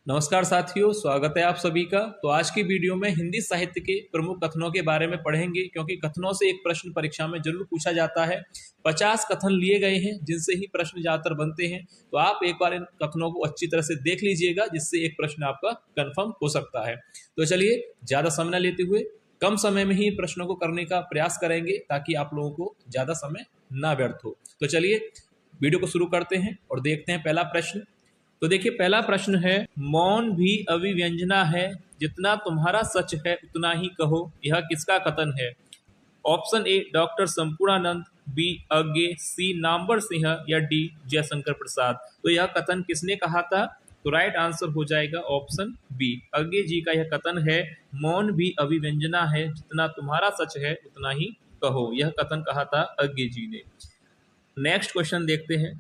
नमस्कार साथियों, स्वागत है आप सभी का। तो आज की वीडियो में हिंदी साहित्य के प्रमुख कथनों के बारे में पढ़ेंगे, क्योंकि कथनों से एक प्रश्न परीक्षा में जरूर पूछा जाता है। 50 कथन लिए गए हैं जिनसे ही प्रश्न ज्यादातर बनते हैं। तो आप एक बार इन कथनों को अच्छी तरह से देख लीजिएगा, जिससे एक प्रश्न आपका कन्फर्म हो सकता है। तो चलिए, ज्यादा समय न लेते हुए कम समय में ही प्रश्नों को करने का प्रयास करेंगे, ताकि आप लोगों को ज्यादा समय ना व्यर्थ हो। तो चलिए वीडियो को शुरू करते हैं और देखते हैं पहला प्रश्न। तो देखिए, पहला प्रश्न है, मौन भी अभिव्यंजना है, जितना तुम्हारा सच है उतना ही कहो, यह किसका कथन है? Option A doctor Sampurnanand, B Agyeya, C Namvar Singh या डी जयशंकर प्रसाद। तो यह कथन किसने कहा था? तो राइट आंसर हो जाएगा ऑप्शन बी, अज्ञे जी का यह कथन है। मौन भी अभिव्यंजना है, जितना तुम्हारा सच है उतना ही कहो, यह कथन कहा था अज्ञे जी ने। नेक्स्ट क्वेश्चन देखते हैं।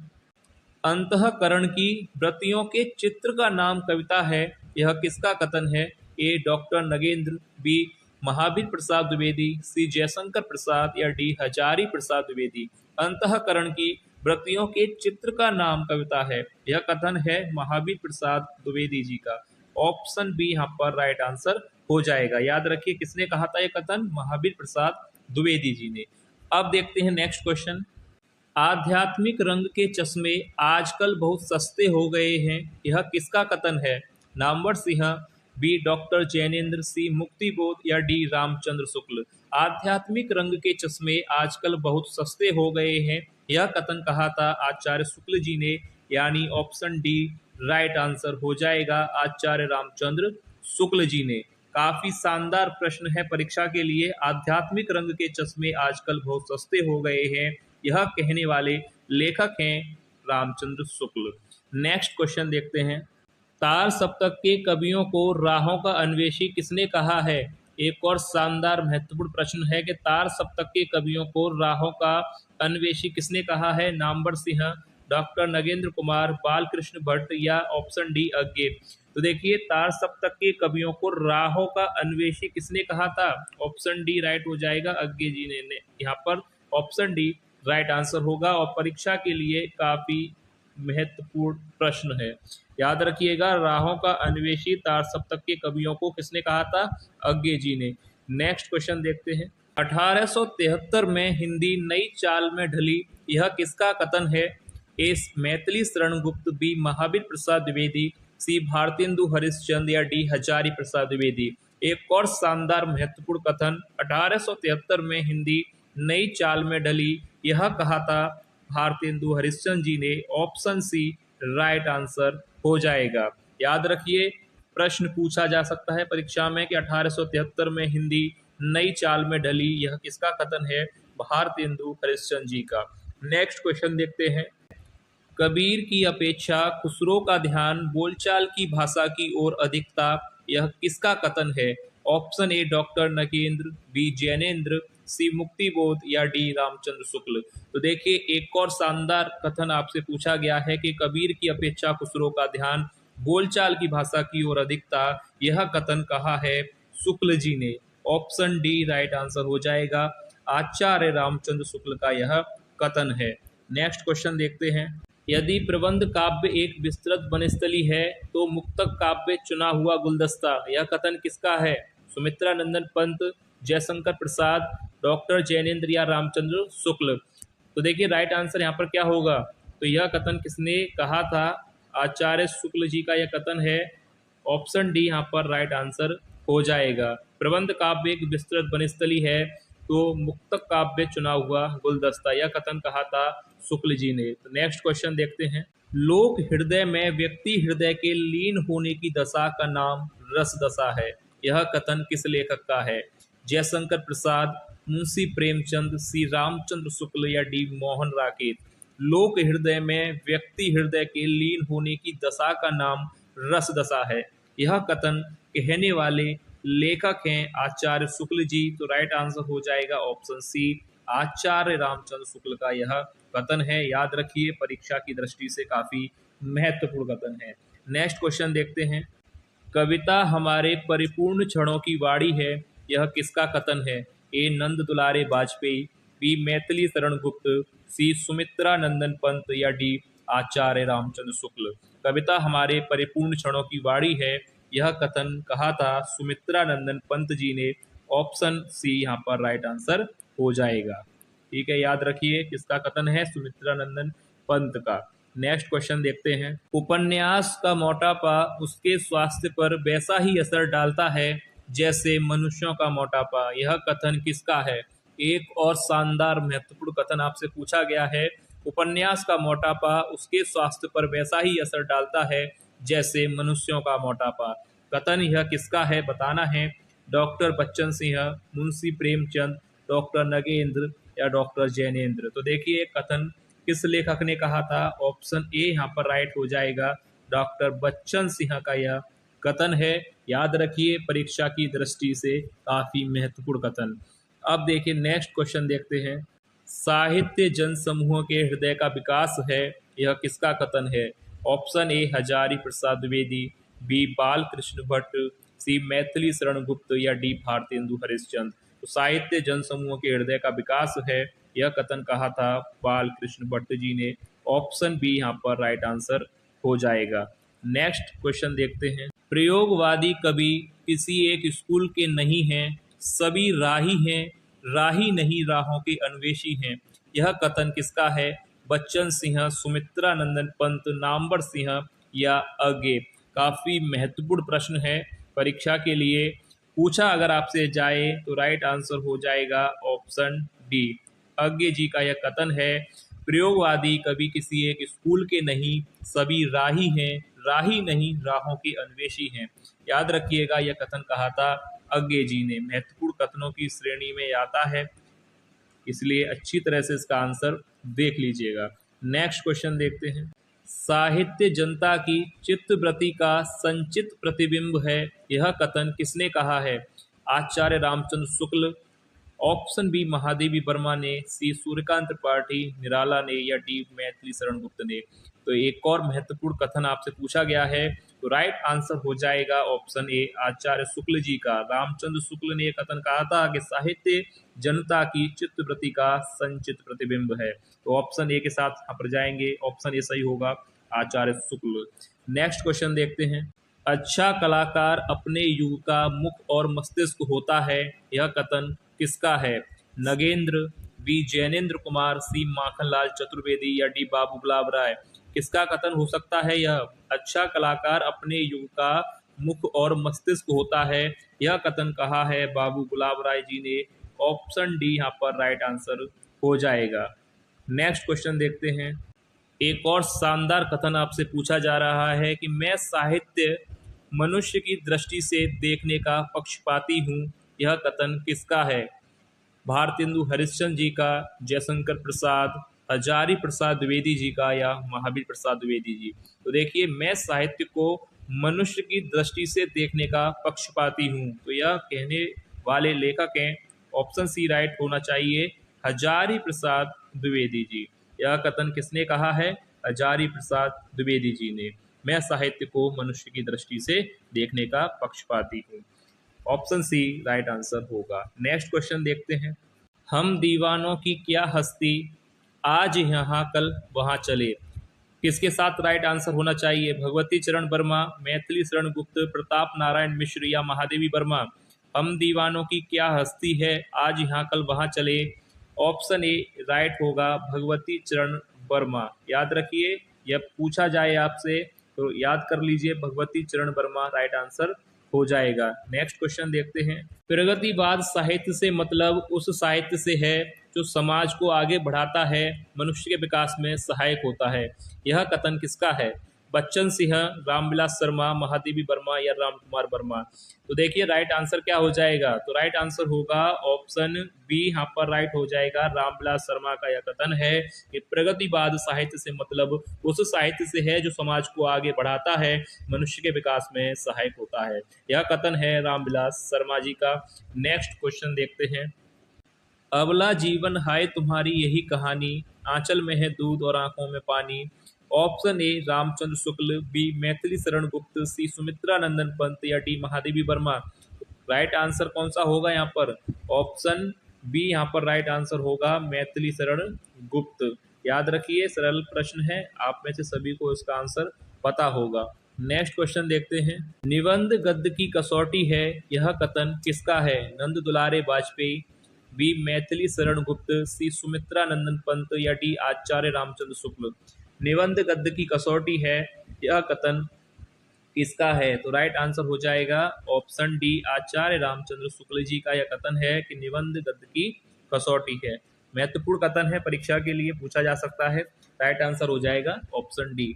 अंतःकरण की वृत्तियों के चित्र का नाम कविता है, यह किसका कथन है? ए डॉक्टर नगेंद्र, बी महावीर प्रसाद द्विवेदी, सी जयशंकर प्रसाद या डी हजारी प्रसाद द्विवेदी। अंतःकरण की वृत्तियों के चित्र का नाम कविता है, यह कथन है महावीर प्रसाद द्विवेदी जी का। ऑप्शन बी यहाँ पर राइट आंसर हो जाएगा। याद रखिए, किसने कहा था यह कथन? महावीर प्रसाद द्विवेदी जी ने। अब देखते हैं नेक्स्ट क्वेश्चन। आध्यात्मिक रंग के चश्मे आजकल बहुत सस्ते हो गए हैं, यह किसका कथन है? Namvar Singh, B doctor Jainendra, C Muktibodh या डी रामचंद्र शुक्ल। आध्यात्मिक रंग के चश्मे आजकल बहुत सस्ते हो गए हैं, यह कथन कहा था आचार्य शुक्ल जी ने, यानी ऑप्शन डी राइट आंसर हो जाएगा, आचार्य रामचंद्र शुक्ल जी ने। काफी शानदार प्रश्न है परीक्षा के लिए। आध्यात्मिक रंग के चश्मे आजकल बहुत सस्ते हो गए हैं, यह कहने वाले लेखक हैं रामचंद्र शुक्ल। नेक्स्ट क्वेश्चन देखते हैं। तार सप्तक के कवियों को राहों का अन्वेषी किसने कहा है? एक और शानदार महत्वपूर्ण प्रश्न है कि तार सप्तक के कवियों को राहों का अन्वेषी किसने कहा है? नामवर सिंह, डॉक्टर नगेंद्र कुमार, बालकृष्ण भट्ट या ऑप्शन डी अज्ञे। तो देखिए, तार सप्तक के कवियों को राहों का अन्वेषी किसने कहा था? ऑप्शन डी राइट हो जाएगा, अज्ञे जी ने। यहाँ पर ऑप्शन डी राइट आंसर होगा और परीक्षा के लिए काफी महत्वपूर्ण प्रश्न है। याद रखिएगा, राहों का अन्वेषी तार सप्तक के कवियों को किसने कहा था? अज्ञे जी ने। नेक्स्ट क्वेश्चन देखते हैं। 1873 में हिंदी नई चाल में ढली, यह किसका कथन है? ए मैथिली शरण गुप्त, बी महावीर प्रसाद द्विवेदी, सी भारतेंदु हरिश्चंद्र या डी हजारी प्रसाद द्विवेदी। एक और शानदार महत्वपूर्ण कथन, 1873 में हिंदी नई चाल में ढली, यह कहा था भारतेंदु हरिश्चंद्र जी ने। ऑप्शन सी राइट आंसर हो जाएगा। याद रखिए, प्रश्न पूछा जा सकता है परीक्षा में कि 1873 में हिंदी नई चाल में ढली, यह किसका कथन है? भारतेंदु हरिश्चंद्र जी का। नेक्स्ट क्वेश्चन देखते हैं। कबीर की अपेक्षा खुसरो का ध्यान बोलचाल की भाषा की ओर अधिक था, यह किसका कथन है? Option A doctor Nagendra, B Jainendra, C Muktibodh या डी रामचंद्र शुक्ल। तो देखिए, एक और शानदार कथन आपसे पूछा गया है कि कबीर की अपेक्षा खुसरो का ध्यान बोलचाल की भाषा की ओर अधिक था, यह कथन कहा है शुक्ल जी ने। ऑप्शन डी राइट आंसर हो जाएगा, आचार्य रामचंद्र शुक्ल का यह कथन है। नेक्स्ट क्वेश्चन देखते हैं। यदि प्रबंध काव्य एक विस्तृत वनस्थली है, तो मुक्तक काव्य चुना हुआ गुलदस्ता, यह कथन किसका है? सुमित्रा नंदन पंत, जयशंकर प्रसाद, डॉक्टर जैनेन्द्र या रामचंद्र शुक्ल। तो देखिए, राइट आंसर यहाँ पर क्या होगा? तो यह कथन किसने कहा था? आचार्य शुक्ल जी का यह कथन है। ऑप्शन डी यहाँ पर राइट आंसर हो जाएगा। प्रबंध काव्य एक विस्तृत वनस्थली है, तो मुक्तक काव्य चुना हुआ गुलदस्ता, यह कथन कहा था शुक्ल जी ने। तो नेक्स्ट क्वेश्चन देखते हैं। लोक हृदय में व्यक्ति हृदय के लीन होने की दशा का नाम रस दशा है, यह कथन किस लेखक का है? जयशंकर प्रसाद, मुंशी प्रेमचंद, सी रामचंद्र शुक्ल या डी मोहन राकेत। लोक हृदय में व्यक्ति हृदय के लीन होने की दशा का नाम रस दशा है, यह कथन कहने वाले लेखक हैं आचार्य शुक्ल जी। तो राइट आंसर हो जाएगा ऑप्शन सी, आचार्य रामचंद्र शुक्ल का यह कथन है। याद रखिए, परीक्षा की दृष्टि से काफी महत्वपूर्ण कथन है। नेक्स्ट क्वेश्चन देखते हैं। कविता हमारे परिपूर्ण क्षणों की वाणी है, यह किसका कथन है? ए नंद दुलारे Vajpayee, B Maithili Sharan Gupt, C Sumitranandan Pant या डी आचार्य रामचंद्र शुक्ल। कविता हमारे परिपूर्ण क्षणों की वाणी है, यह कथन कहा था सुमित्रा नंदन पंत जी ने। ऑप्शन सी यहाँ पर राइट आंसर हो जाएगा। ठीक है, याद रखिए किसका कथन है, सुमित्रा नंदन पंत का। नेक्स्ट क्वेश्चन देखते हैं। उपन्यास का मोटापा उसके स्वास्थ्य पर वैसा ही असर डालता है जैसे मनुष्यों का मोटापा, यह कथन किसका है। एक और शानदार महत्वपूर्ण कथन आपसे पूछा गया है, उपन्यास का मोटापा उसके स्वास्थ्य पर वैसा ही असर डालता है जैसे मनुष्यों का मोटापा। कथन यह किसका है बताना है। डॉक्टर बच्चन सिंह, मुंशी प्रेमचंद, डॉक्टर नगेंद्र या डॉक्टर जैनेन्द्र। तो देखिए कथन किस लेखक ने कहा था। ऑप्शन ए यहाँ पर राइट हो जाएगा, डॉक्टर बच्चन सिंह का यह कथन है। याद रखिए परीक्षा की दृष्टि से काफी महत्वपूर्ण कथन। अब देखिए नेक्स्ट क्वेश्चन देखते हैं। साहित्य जन समूह के हृदय का विकास है, यह किसका कथन है। Option A Hazari Prasad Dwivedi, B Balkrishna Bhatt, C Maithili Sharan Gupt या डी भारतेंदु हरिश्चंद्र। तो साहित्य जन समूह के हृदय का विकास है, यह कथन कहा था बालकृष्ण भट्ट जी ने। ऑप्शन बी यहाँ पर राइट आंसर हो जाएगा। नेक्स्ट क्वेश्चन देखते हैं। प्रयोगवादी कवि किसी एक स्कूल के नहीं हैं, सभी राही हैं, राही नहीं राहों के अन्वेषी हैं, यह कथन किसका है। बच्चन सिंह, सुमित्रा नंदन पंत, नामवर सिंह या अज्ञे। काफी महत्वपूर्ण प्रश्न है परीक्षा के लिए, पूछा अगर आपसे जाए तो राइट आंसर हो जाएगा ऑप्शन डी, अज्ञे जी का यह कथन है। प्रयोगवादी कवि किसी एक स्कूल के नहीं, सभी राही हैं, राही नहीं राहों के अन्वेषी हैं। याद रखिएगा यह कथन कहा था अज्ञे जी ने। महत्वपूर्ण कथनों की श्रेणी में आता है, इसलिए अच्छी तरह से इसका आंसर देख लीजिएगा। नेक्स्ट क्वेश्चन देखते हैं। साहित्य जनता की चित्तवृत्ति का संचित प्रतिबिंब है, यह कथन किसने कहा है। आचार्य रामचंद्र शुक्ल, ऑप्शन बी महादेवी वर्मा ने, सी सूर्यकांत त्रिपाठी निराला ने या डी मैथिली शरण गुप्त ने। तो एक और महत्वपूर्ण कथन आपसे पूछा गया है, तो राइट आंसर हो जाएगा ऑप्शन ए आचार्य शुक्ल जी का। रामचंद्र शुक्ल ने यह कथन कहा था कि साहित्य जनता की चित्तवृत्ति का संचित प्रतिबिंब है। तो ऑप्शन ए के साथ यहाँ पर जाएंगे, ऑप्शन ए सही होगा, आचार्य शुक्ल। नेक्स्ट क्वेश्चन देखते हैं। अच्छा कलाकार अपने युग का मुख और मस्तिष्क होता है, यह कथन किसका है। नगेंद्र, बी जैनेन्द्र कुमार, सी माखनलाल चतुर्वेदी या डी बाबू गुलाब राय। किसका कथन हो सकता है यह। अच्छा कलाकार अपने युग का मुख और मस्तिष्क होता है, यह कथन कहा है बाबू गुलाब राय जी ने। ऑप्शन डी यहाँ पर राइट आंसर हो जाएगा। नेक्स्ट क्वेश्चन देखते हैं। एक और शानदार कथन आपसे पूछा जा रहा है कि मैं साहित्य मनुष्य की दृष्टि से देखने का पक्षपाती हूँ, यह कथन किसका है। भारतेंदु हरिश्चंद्र जी का, जयशंकर प्रसाद, हजारी प्रसाद द्विवेदी जी का या महावीर प्रसाद द्विवेदी जी। तो देखिए मैं साहित्य को मनुष्य की दृष्टि से देखने का पक्षपाती हूँ, तो यह कहने वाले लेखक हैं। ऑप्शन सी राइट होना चाहिए, हजारी प्रसाद द्विवेदी जी। यह कथन किसने कहा है, हजारी प्रसाद द्विवेदी जी ने। मैं साहित्य को मनुष्य की दृष्टि से देखने का पक्षपाती हूँ। ऑप्शन सी राइट आंसर होगा। नेक्स्ट क्वेश्चन देखते हैं। हम दीवानों की क्या हस्ती, आज यहाँ कल वहाँ चले। किसके साथ राइट आंसर होना चाहिए। भगवती चरण वर्मा, मैथिली शरण गुप्त, प्रताप नारायण मिश्र या महादेवी वर्मा। हम दीवानों की क्या हस्ती है, आज यहाँ कल वहाँ चले। ऑप्शन ए राइट होगा, भगवती चरण वर्मा। याद रखिए यह पूछा जाए आपसे तो याद कर लीजिए, भगवती चरण वर्मा राइट आंसर हो जाएगा। नेक्स्ट क्वेश्चन देखते हैं। प्रगतिवाद साहित्य से मतलब उस साहित्य से है जो समाज को आगे बढ़ाता है, मनुष्य के विकास में सहायक होता है, यह कथन किसका है। बच्चन सिंह, रामविलास शर्मा, महादेवी वर्मा या राम कुमार वर्मा। तो देखिए राइट आंसर क्या हो जाएगा, तो राइट आंसर होगा ऑप्शन बी यहाँ पर राइट हो जाएगा, रामविलास शर्मा का यह कथन है कि प्रगतिवाद साहित्य से मतलब उस साहित्य से है जो समाज को आगे बढ़ाता है, मनुष्य के विकास में सहायक होता है, यह कथन है रामविलास शर्मा जी का। नेक्स्ट क्वेश्चन देखते हैं। अबला जीवन हाय तुम्हारी यही कहानी, आंचल में है दूध और आंखों में पानी। Option A Ramchandra Shukla, B Maithili Sharan Gupt, C Sumitranandan Pant या D Mahadevi Verma. Right answer कौन सा होगा यहाँ पर, ऑप्शन बी यहाँ पर राइट आंसर होगा, मैथिली शरण गुप्त। याद रखिए सरल प्रश्न है, आप में से सभी को इसका आंसर पता होगा। नेक्स्ट क्वेश्चन देखते हैं। निबंध गद्य की कसौटी है, यह कथन किसका है? नंद दुलारे Vajpayee, B Maithili Sharan Gupt, C Sumitranandan Pant या डी आचार्य रामचंद्र शुक्ल। निबंध गद्य की कसौटी है, यह कथन किसका है? तो राइट आंसर हो जाएगा ऑप्शन डी आचार्य रामचंद्र शुक्ल जी का यह कथन है कि निबंध गद्य की कसौटी है। महत्वपूर्ण कथन है, परीक्षा के लिए पूछा जा सकता है। राइट आंसर हो जाएगा ऑप्शन डी।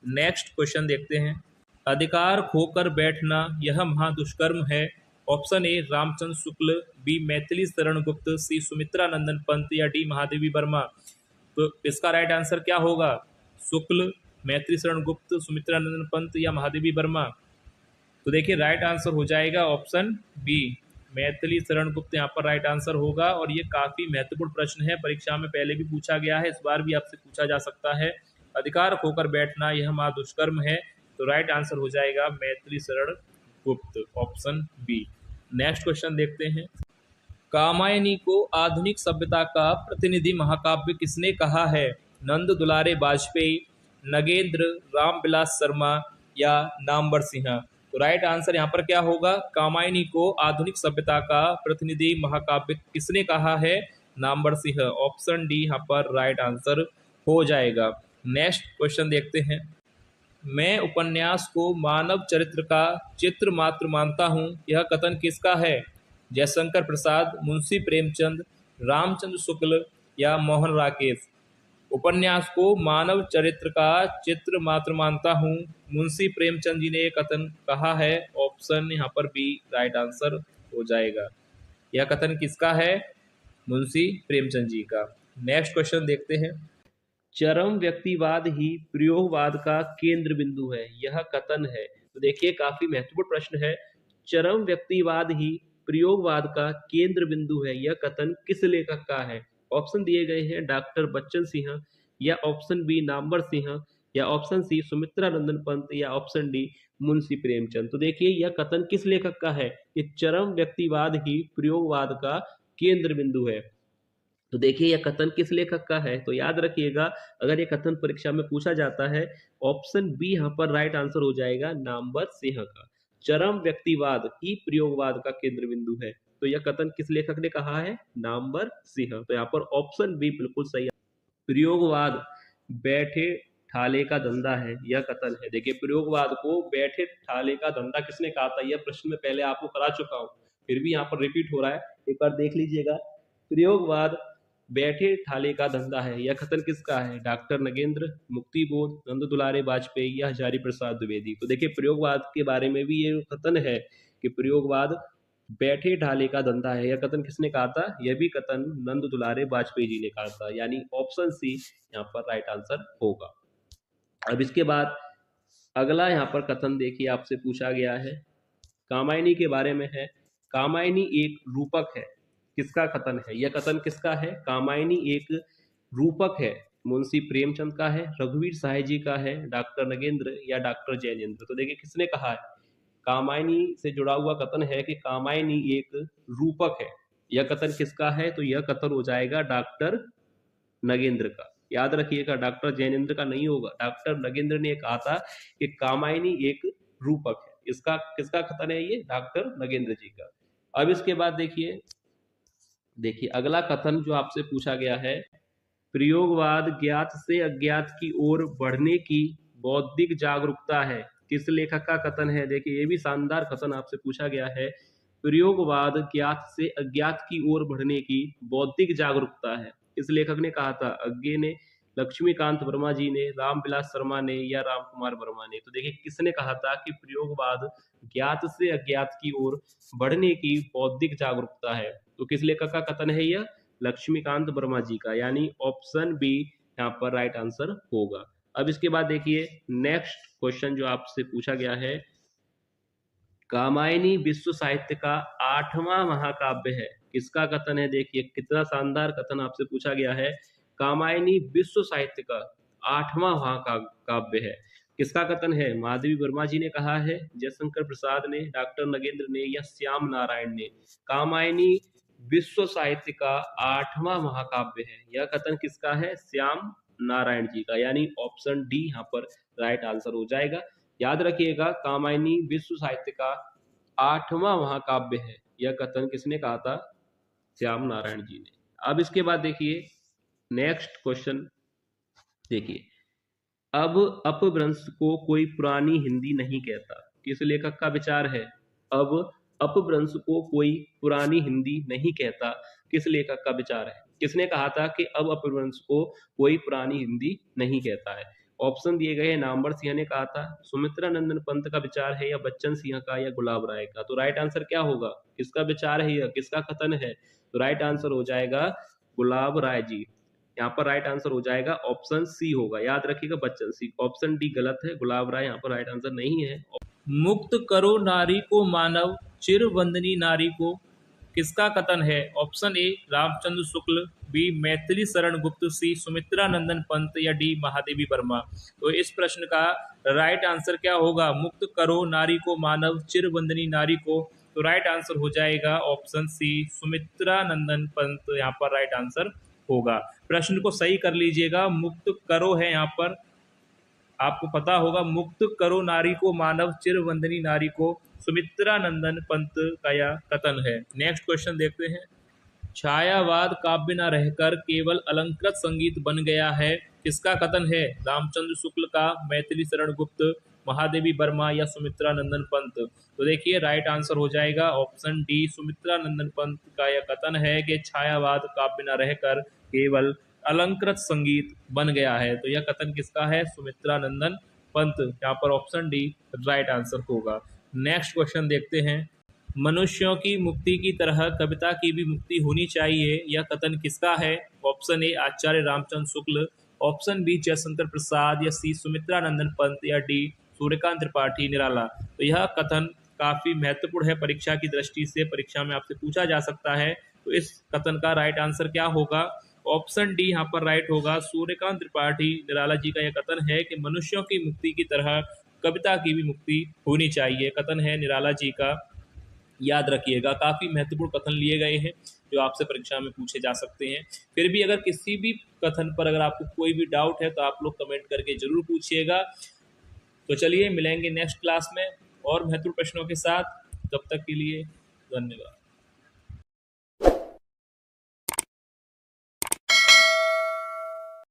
नेक्स्ट क्वेश्चन देखते हैं। अधिकार खोकर बैठना यह महादुष्कर्म है। Option A Ramchandra Shukla, B Maithili Sharan Gupt, C Sumitranandan Pant या डी महादेवी वर्मा। तो इसका राइट आंसर क्या होगा? शुक्ल, मैत्री शरण गुप्त, सुमित्रा नंदन पंत या महादेवी वर्मा। तो देखिए राइट आंसर हो जाएगा ऑप्शन बी मैथिली शरण गुप्त यहाँ पर राइट आंसर होगा। और ये काफी महत्वपूर्ण प्रश्न है, परीक्षा में पहले भी पूछा गया है, इस बार भी आपसे पूछा जा सकता है। अधिकार खोकर बैठना यह महादुष्कर्म है, तो राइट आंसर हो जाएगा मैथिली शरण गुप्त, ऑप्शन बी। नेक्स्ट क्वेश्चन देखते हैं। कामायनी को आधुनिक सभ्यता का प्रतिनिधि महाकाव्य किसने कहा है? नंद दुलारे वाजपेयी, नगेंद्र, रामविलास शर्मा या नामवर सिंह। तो राइट आंसर यहाँ पर क्या होगा? कामायनी को आधुनिक सभ्यता का प्रतिनिधि महाकाव्य किसने कहा है? नामवर सिंह, ऑप्शन डी यहाँ पर राइट आंसर हो जाएगा। नेक्स्ट क्वेश्चन देखते हैं। मैं उपन्यास को मानव चरित्र का चित्र मात्र मानता हूँ, यह कथन किसका है? जयशंकर प्रसाद, मुंशी प्रेमचंद, रामचंद्र शुक्ल या मोहन राकेश। उपन्यास को मानव चरित्र का चित्र मात्र मानता हूँ, मुंशी प्रेमचंद जी ने यह कथन कहा है। ऑप्शन यहाँ पर बी राइट आंसर हो जाएगा। यह कथन किसका है? मुंशी प्रेमचंद जी का। नेक्स्ट क्वेश्चन देखते हैं। चरम व्यक्तिवाद ही प्रयोगवाद का केंद्र बिंदु है, यह कथन है। तो देखिए काफी महत्वपूर्ण प्रश्न है। चरम व्यक्तिवाद ही प्रयोगवाद का केंद्र बिंदु है, यह कथन किस लेखक का है? ऑप्शन दिए गए हैं डॉक्टर बच्चन सिंह, या ऑप्शन बी नामवर सिंह, या option C Sumitranandan Pant, या ऑप्शन डी मुंशी प्रेमचंद। तो देखिए यह कथन किस लेखक का है? ये चरम व्यक्तिवाद ही प्रयोगवाद का केंद्र बिंदु है। तो देखिए यह कथन किस लेखक का है? तो याद रखिएगा, अगर यह कथन परीक्षा में पूछा जाता है, ऑप्शन बी यहाँ पर राइट आंसर हो जाएगा नामवर सिंह का। चरम व्यक्तिवाद ही प्रयोगवाद का केंद्र बिंदु है, तो यह कथन किस लेखक ने कहा है? नामवर सिंह। तो यहाँ पर ऑप्शन बी बिल्कुल सही। प्रयोगवाद बैठे ठाले का धंधा है, यह कथन है। देखिए प्रयोगवाद को बैठे ठाले का धंधा किसने कहा था? यह प्रश्न में पहले आपको करा चुका हूं, फिर भी यहाँ पर रिपीट हो रहा है, एक बार देख लीजिएगा। प्रयोगवाद बैठे ठाले का धंधा है, यह कथन किसका है? डॉक्टर नगेंद्र, मुक्तिबोध, नंद दुलारे वाजपेयी या हजारी प्रसाद द्विवेदी। तो देखिए प्रयोगवाद के बारे में भी ये कथन है कि प्रयोगवाद बैठे ढाले का धंधा है, यह कथन किसने कहा था? यह भी कथन नंद दुलारे वाजपेयी जी ने कहा था, यानी ऑप्शन सी यहाँ पर राइट आंसर होगा। अब इसके बाद अगला यहाँ पर कथन देखिए आपसे पूछा गया है, कामायनी के बारे में है। कामायनी एक रूपक है, किसका कथन है? यह कथन किसका है? कामायनी एक रूपक है, मुंशी प्रेमचंद का है, रघुवीर सहाय जी का है, डॉक्टर नगेंद्र या डॉक्टर जैनेन्द्र। तो देखिए किसने कहा है? कामायनी से जुड़ा हुआ कथन है कि कामायनी एक रूपक है, यह कथन किसका है? तो यह कथन हो जाएगा डॉक्टर नगेंद्र का। याद रखिएगा, डॉक्टर जैनेन्द्र का नहीं होगा। डॉक्टर नगेंद्र ने कहा था कि कामायनी एक रूपक है, इसका किसका कथन है? ये डॉक्टर नगेंद्र जी का। अब इसके बाद देखिए अगला कथन जो आपसे पूछा गया है, प्रयोगवाद ज्ञात से अज्ञात की ओर बढ़ने की बौद्धिक जागरूकता है, किस लेखक का कथन है? देखिए ये भी शानदार कथन आपसे पूछा गया है। प्रयोगवाद ज्ञात से अज्ञात की ओर बढ़ने की बौद्धिक जागरूकता है, इस लेखक ने कहा था? अज्ञे ने, लक्ष्मीकांत वर्मा जी ने, रामविलास शर्मा ने या राम कुमार वर्मा ने। तो देखिए किसने कहा था कि प्रयोगवाद ज्ञात से अज्ञात की ओर बढ़ने की बौद्धिक जागरूकता है? तो किस लेखक का कथन है यह? लक्ष्मीकांत वर्मा जी का, यानी ऑप्शन बी यहाँ पर राइट आंसर होगा। अब इसके बाद देखिए नेक्स्ट क्वेश्चन जो आपसे पूछा गया है, कामायनी विश्व साहित्य का 8वां महाकाव्य है, किसका कथन है? देखिए कितना शानदार कथन आपसे पूछा गया है। कामायनी विश्व साहित्य का 8वां महाकाव्य है, किसका कथन है? महादेवी वर्मा जी ने कहा है, जयशंकर प्रसाद ने, डॉक्टर नगेंद्र ने या श्याम नारायण ने। कामायनी विश्व साहित्य का 8वां महाकाव्य है, यह कथन किसका है? श्याम नारायण जी का, यानी ऑप्शन डी यहाँ पर राइट आंसर हो जाएगा। याद रखिएगा, कामायनी विश्व साहित्य का 8वां महाकाव्य है। यह कथन किसने कहा था? श्याम नारायण जी ने। अब इसके बाद देखिए नेक्स्ट क्वेश्चन, देखिए अब अपभ्रंश को कोई पुरानी हिंदी नहीं कहता, किस लेखक का विचार है? अब अपभ्रंश को कोई पुरानी हिंदी नहीं कहता, किस लेखक का विचार है? किसने कहा था कि अब अपभ्रंश को कोई पुरानी हिंदी नहीं कहता है? ऑप्शन दिए गए हैं, नामवर सिंह ने कहा था, सुमित्रा नंदन पंत का विचार है, या बच्चन सिंह का, या गुलाब राय का। तो राइट आंसर क्या होगा? किसका विचार है यह, किसका कथन है? तो राइट आंसर हो जाएगा गुलाब राय जी। यहाँ पर राइट आंसर हो जाएगा ऑप्शन सी होगा। याद रखिएगा बच्चन सिंह, ऑप्शन डी गलत है, गुलाब राय यहाँ पर राइट आंसर नहीं है। मुक्त करो नारी को मानव, चिर वंदनी नारी को, किसका कथन है? Option A Ramchandra Shukla, B Maithili Sharan Gupt, C Sumitranandan Pant, या डी महादेवी वर्मा। तो इस प्रश्न का राइट आंसर क्या होगा? मुक्त करो नारी को मानव, चिर वंदनी नारी को। तो राइट आंसर हो जाएगा option C Sumitranandan Pant, यहाँ पर राइट आंसर होगा। प्रश्न को सही कर लीजिएगा, मुक्त करो है यहाँ पर, आपको पता होगा, मुक्त करो नारी को मानव, चिर वंदनी नारी को, सुमित्रा नंदन पंत का यह कथन है। नेक्स्ट क्वेश्चन देखते हैं। छायावाद काव्य न रहकर केवल अलंकृत संगीत बन गया है, किसका कथन है? रामचंद्र शुक्ल का, मैथिली शरण गुप्त, महादेवी वर्मा, या सुमित्रा नंदन पंत। तो देखिए राइट आंसर हो जाएगा ऑप्शन डी सुमित्रा नंदन पंत का यह कथन है कि छायावाद काव्य न रहकर केवल अलंकृत संगीत बन गया है। तो यह कथन किसका है? सुमित्रा नंदन पंत। यहाँ पर ऑप्शन डी राइट आंसर होगा। नेक्स्ट क्वेश्चन देखते हैं। मनुष्यों की मुक्ति की तरह कविता की भी मुक्ति होनी चाहिए, यह कथन किसका है? Option A Acharya Ramchandra Shukla, option B Jaishankar Prasad, या सी सुमित्रा नंदन पंत, या डी सूर्यकांत त्रिपाठी निराला। तो यह कथन काफी महत्वपूर्ण है, परीक्षा की दृष्टि से परीक्षा में आपसे पूछा जा सकता है। तो इस कथन का राइट आंसर क्या होगा? ऑप्शन डी यहाँ पर राइट होगा, सूर्यकांत त्रिपाठी निराला जी का यह कथन है कि मनुष्यों की मुक्ति की तरह कविता की भी मुक्ति होनी चाहिए। कथन है निराला जी का, याद रखिएगा। काफ़ी महत्वपूर्ण कथन लिए गए हैं जो आपसे परीक्षा में पूछे जा सकते हैं। फिर भी अगर किसी भी कथन पर अगर आपको कोई भी डाउट है तो आप लोग कमेंट करके जरूर पूछिएगा। तो चलिए मिलेंगे नेक्स्ट क्लास में और महत्वपूर्ण प्रश्नों के साथ। तब तक के लिए धन्यवाद।